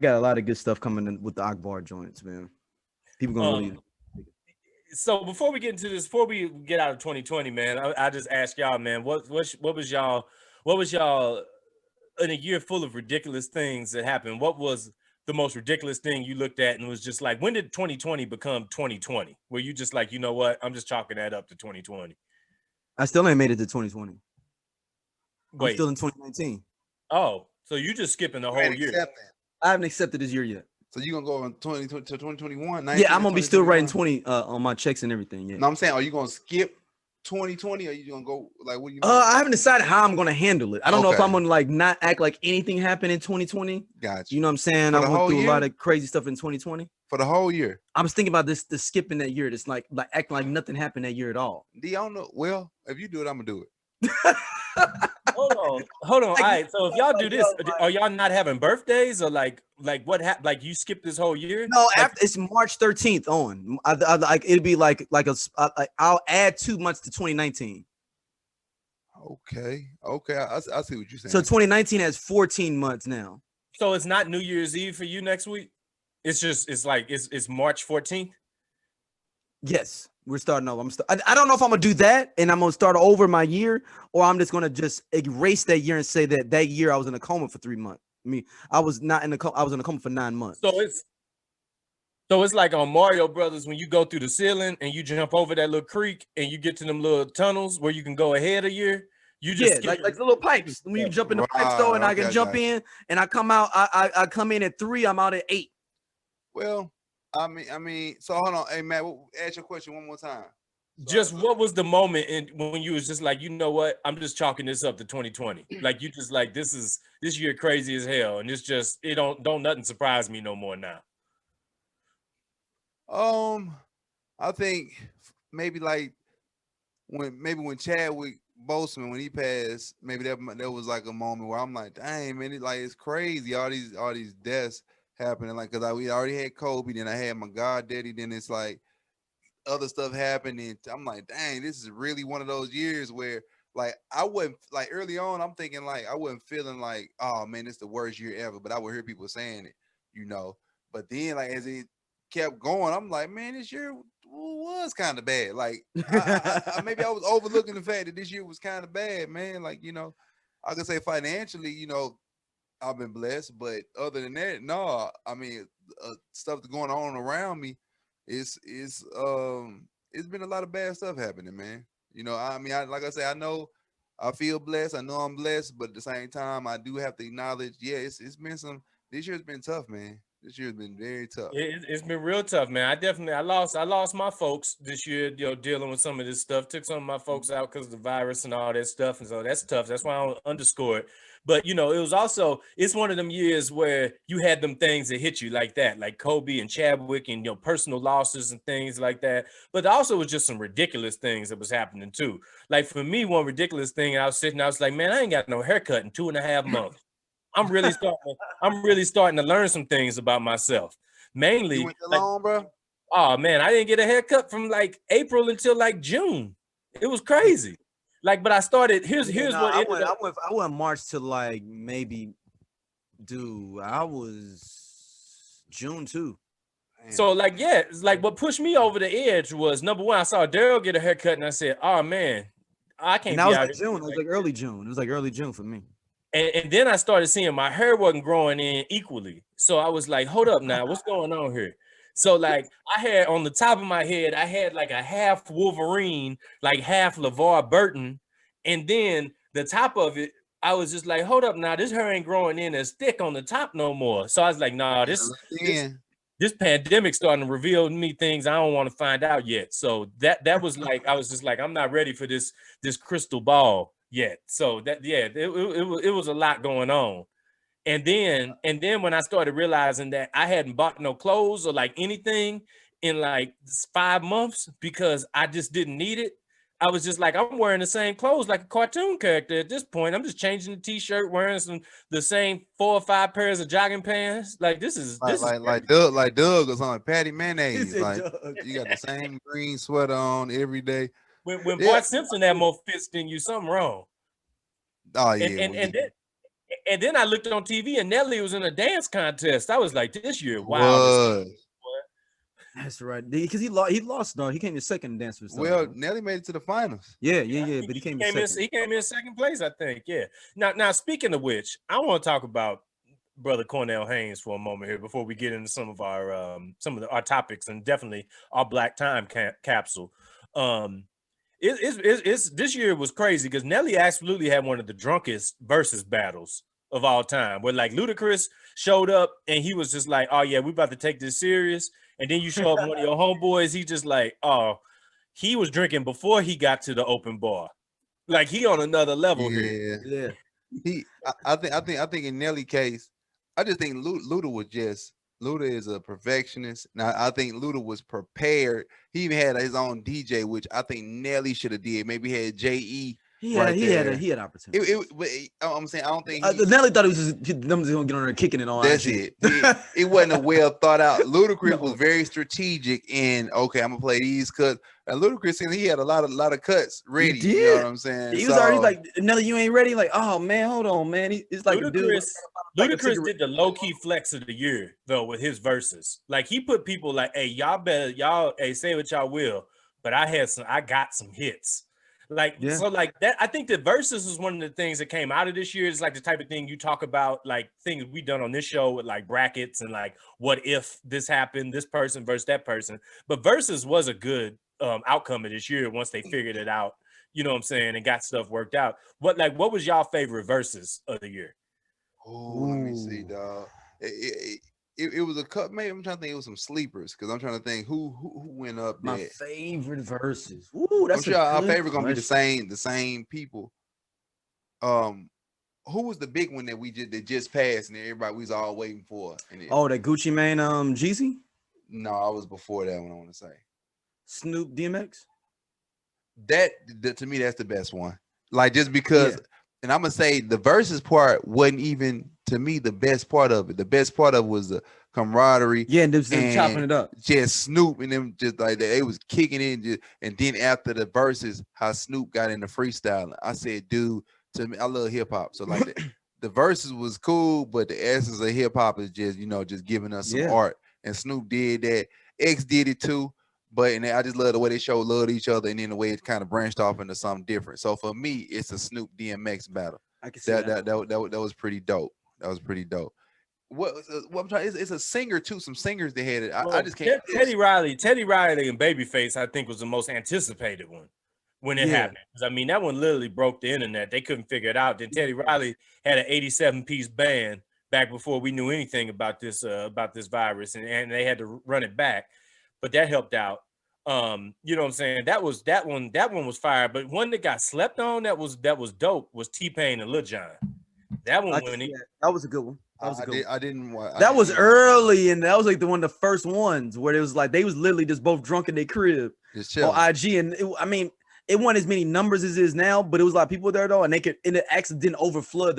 Got a lot of good stuff coming in with the Akbar joints, man. People gonna Um, really. so before we get into this, before we get out of 2020, man, I just ask y'all, man, what was y'all in a year full of ridiculous things that happened? What was the most ridiculous thing you looked at and was just like, when did 2020 become 2020? Where you just like, you know what, I'm just chalking that up to 2020. I still ain't made it to 2020. I'm Wait, still in 2019. oh, so you just skipping the You ain't whole year? accepting. I haven't accepted this year yet. So you gonna go on 2020 to 2021, Yeah, 19 I'm to gonna be still writing 2021? 20 on my checks and everything. Yeah. No, I'm saying, are you gonna skip 2020 or you gonna go like what do you mean? I haven't decided how I'm gonna handle it. I don't know if Okay, I'm gonna like not act like anything happened in 2020. got You you. know what I'm saying? For I the went whole through a lot year? of crazy stuff in 2020. For the whole year. I was thinking about this, the skipping that year. It's like acting like nothing happened that year at all. D, I don't know. Well, if you do it, I'm gonna do it. Hold on. All Like, right. So if y'all like, do yo, this, are like, y'all not having birthdays or like what happened? Like you skipped this whole year? no, Like after it's March 13th on. Like it'd be like I'll add 2 months to 2019. Okay. Okay. I see what you're So saying. 2019 has 14 months now. so it's not New Year's Eve for you next week? It's just it's March 14th. Yes, we're starting over. I don't know if I'm gonna do that and I'm gonna start over my year, or I'm just gonna just erase that year and say that year I was in a coma for 3 months. I mean, I was not in a coma. I was in a coma for 9 months. So it's like on Mario Brothers when you go through the ceiling and you jump over that little creek and you get to them little tunnels where you can go ahead a year. You just Yeah, skip. like the little pipes. When you jump in the pipes though, Right. and I Okay, can I jump got you. in and I come out. I come in at 3. I'm out at 8. Well, I mean, so hold on. Hey Matt, ask your question one more time. Just what was the moment when you was just like, you know what, I'm just chalking this up to 2020. Like you just like this year crazy as hell, and it's just it don't nothing surprise me no more now. I think maybe like when Chadwick Boseman when he passed, maybe that was like a moment where I'm like, dang man, it's crazy all these deaths happening. Like, cause we already had Kobe, then I had my goddaddy, then it's like other stuff happened, and I'm like, dang, this is really one of those years where like I wasn't like early on. I'm thinking like I wasn't feeling like, oh man, it's the worst year ever, but I would hear people saying it. But then like as it kept going, I'm like, man, this year was kind of bad. Like maybe I was overlooking the fact that this year was kind of bad, man. Like I could say financially, I've been blessed, but other than that, no. I mean, stuff that's going on around me it's been a lot of bad stuff happening, man. I mean, like I say, I know I feel blessed. I know I'm blessed, but at the same time, I do have to acknowledge, yeah, it's been some. This year's been tough, man. This year's been very tough. It's been real tough, man. I lost my folks this year, dealing with some of this stuff. Took some of my folks out because of the virus and all that stuff, and so that's tough. That's why I don't underscore it. But it was also it's one of them years where you had them things that hit you like that, like Kobe and Chadwick, and personal losses and things like that. But also was just some ridiculous things that was happening too. Like for me, one ridiculous thing, I was like, man, I ain't got no haircut in 2.5 months. I'm really starting to learn some things about myself. You Mainly, went to like, long, bro. oh man, I didn't get a haircut from like April until like June. It was crazy. Like, but I started. Here's Yeah, here's no, what ended up. I went March to like maybe, dude. I was June too. Damn. So like, yeah, it's like what pushed me over the edge was number one. I saw Daryl get a haircut, and I said, oh man, I And can't that be was out like here June. It looking was like like early June. It was like early June for me. and then I started seeing my hair wasn't growing in equally. So I was like, hold up now, what's going on here? So like I had on the top of my head, I had like a half Wolverine, like half LeVar Burton, and then the top of it, I was just like, hold up now, this hair ain't growing in as thick on the top no more. So I was like, nah, Yeah, this then this pandemic starting to reveal to me things I don't want to find out yet. So that was like I was just like I'm not ready for this crystal ball yet. So that yeah, it was a lot going on. And then when I started realizing that I hadn't bought no clothes or like anything in like 5 months because I just didn't need it. I was just like, I'm wearing the same clothes like a cartoon character at this point. I'm just changing the t-shirt, wearing the same 4 or 5 pairs of jogging pants. Like this is like Doug or something. Patty He mayonnaise. said, Like Doug. you got the same green sweater on every day. when Yeah. Bart Simpson had more fits than you, something wrong. Oh And yeah. and Well, yeah. and then And then I looked on TV and Nelly was in a dance contest. I was like, this year, wow. Was. That's right. Because he lost though. He came in second in Dance with the Stars. Well, right? Nelly made it to the finals. Yeah. But he came in second. He came in second place, I think. Yeah. Now speaking of which, I want to talk about Brother Cornell Haynes for a moment here before we get into some of our our topics and definitely our Black Time capsule. It's this year was crazy because Nelly absolutely had one of the drunkest versus battles of all time, where like Ludacris showed up and he was just like, "Oh yeah, we about to take this serious." And then you show up one of your homeboys, he just like, "Oh, he was drinking before he got to the open bar, like he on another level here." Yeah. I think in Nelly case, I just think Luda is a perfectionist. Now I think Luda was prepared. He even had his own DJ, which I think Nelly should have did. Maybe he had J.E. He had opportunity. I'm saying I don't think Nelly thought it was just them just gonna get on there kicking it on. That's it. It wasn't a well thought out. Ludacris was very strategic in okay, I'm gonna play these cuts. And Ludacris, he had a lot of cuts ready. You know what I'm saying? He was already like, Nelly, you ain't ready. Like, oh man, hold on, man. It's like Ludacris did the low key flex of the year though with his verses. Like he put people like, hey, y'all say what y'all will, but I got some hits. Like so, like that. I think the verses was one of the things that came out of this year. It's like the type of thing you talk about, like things we done on this show with like brackets and like what if this happened, this person versus that person. But verses was a good outcome of this year once they figured it out. You know what I'm saying, and got stuff worked out. What was y'all favorite verses of the year? Oh, let me see, dog. It was a cut. Maybe I'm trying to think. It was some sleepers because I'm trying to think who went up there. My favorite verses. Ooh, that's I'm sure our favorite gonna be the same people. Who was the big one that just passed and everybody we was all waiting for? That Gucci Mane, Jeezy? No, I was before that one. I want to say Snoop DMX. That to me, that's the best one. Like just because, and I'm gonna say the verses part wasn't even to me the best part of it. The best part of it was the camaraderie. Yeah, and them chopping it up. Just Snoop and them just like that. They was kicking in, and then after the verses, how Snoop got into freestyling. I said, dude, to me, I love hip hop. So like the verses was cool, but the essence of hip hop is just just giving us some art. And Snoop did that. X did it too. But I just love the way they show love to each other, and then the way it kind of branched off into something different. So for me, it's a Snoop DMX battle. I can see that. That was pretty dope. That was pretty dope. What I'm trying, it's a singer too. Some singers they had it. I just can't. Teddy Riley and Babyface, I think, was the most anticipated one when it happened. I mean, that one literally broke the internet. They couldn't figure it out. Then Teddy Riley had an 87-piece band back before we knew anything about this virus, and they had to run it back. But that helped out. You know what I'm saying? That one was fire. But one that got slept on that was dope was TPain and Lil Jon. That one that was a good one. I didn't watch. That was early, and that was like one of the first ones where it was like they was literally just both drunk in their crib on IG, and it wasn't as many numbers as it is now, but it was a lot of people there though, and it actually didn't overflood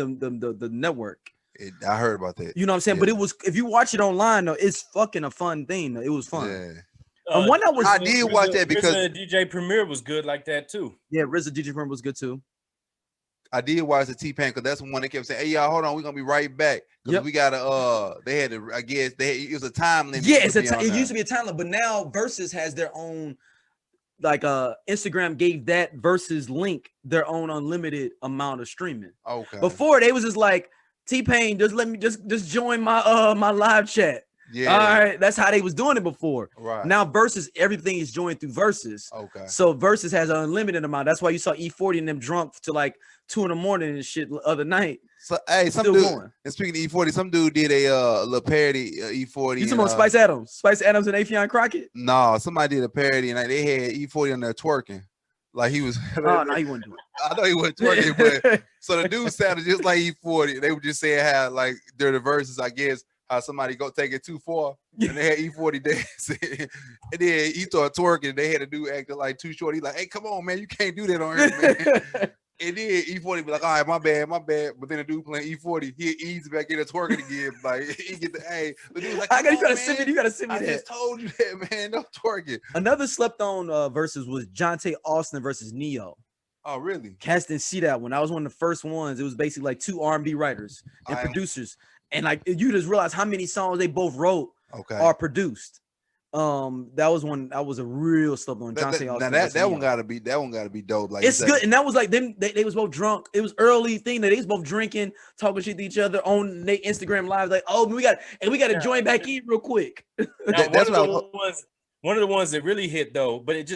the network. I heard about that. You know what I'm saying? Yeah. But it was, if you watch it online though, it's fucking a fun thing. Though. It was fun. Yeah. One that was I did watch that because DJ Premier was good like that too. Yeah, RZA DJ Premier was good too. I did watch the TPain because that's the one that kept saying, "Hey y'all, hold on, we're gonna be right back." Because we gotta they had to, I guess it was a time limit. Yeah, it used to be a time limit, but now Verzuz has their own, like Instagram gave that Verzuz link their own unlimited amount of streaming. Okay. Before they was just like, TPain, just let me just join my my live chat. Yeah. All right. That's how they was doing it before. Right. Now Verzuz, everything is joined through Verzuz. Okay. So Verzuz has an unlimited amount. That's why you saw E40 and them drunk to like 2 a.m. and shit the other night. So hey, some dude, and speaking of E40, some dude did a little parody E40. You talking about Spice Adams? Spice Adams and Affion Crockett? No, somebody did a parody and they had E40 on there twerking. Like he was. Oh, no, he wouldn't do it. I know he wasn't twerking, but so the dude sounded just like E40. They were just saying how like they're the verses, I guess, how somebody go take it too far, and they had E40 dancing, and then he started twerking. They had a dude acting like too short. He's like, "Hey, come on, man, you can't do that on here, man." And then E40 be like, "All right, my bad." But then the dude playing E40, he ease back in and twerking again. Like he get the the dude's like, you gotta send me I that. just told you that, man. Don't twerk it. Another slept on versus was Jonte Austin versus Neo. Oh, really? Cats didn't see that one. That was one of the first ones. It was basically like 2 R&B writers and producers, and like you just realize how many songs they both wrote are produced. That was one. That was a real stuff on John C. Austin. That one gotta be dope. Like it's good, and that was like them. They was both drunk. It was early thing that they was both drinking, talking shit to each other on their Instagram live. Like, oh, we got to join back in real quick. Now, one of the ones that really hit though, but it just